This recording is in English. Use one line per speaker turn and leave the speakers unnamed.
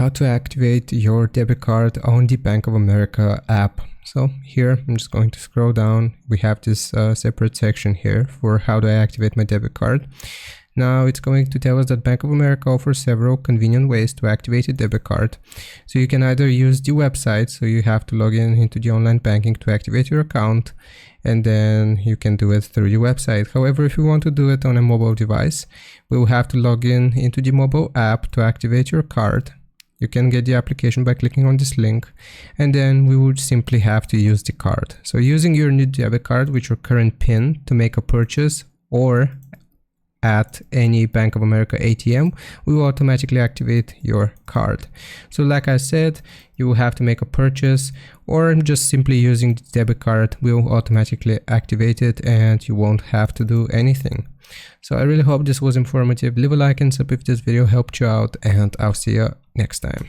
how to activate your debit card on the Bank of America app. So here I'm just going to scroll down. We have this separate section here for how do I activate my debit card. Now it's going to tell us that Bank of America offers several convenient ways to activate a debit card. So you can either use the website, so you have to log in into the online banking to activate your account, and then you can do it through the website. However, if you want to do it on a mobile device, we will have to log in into the mobile app to activate your card. You can get the application by clicking on this link, and then we would simply have to use the card. So using your new debit card with your current PIN to make a purchase or at any Bank of America ATM, we will automatically activate your card. So like I said, you will have to make a purchase, or just simply using the debit card will automatically activate it and you won't have to do anything. So I really hope this was informative. Leave a like and sub if this video helped you out, and I'll see you next time.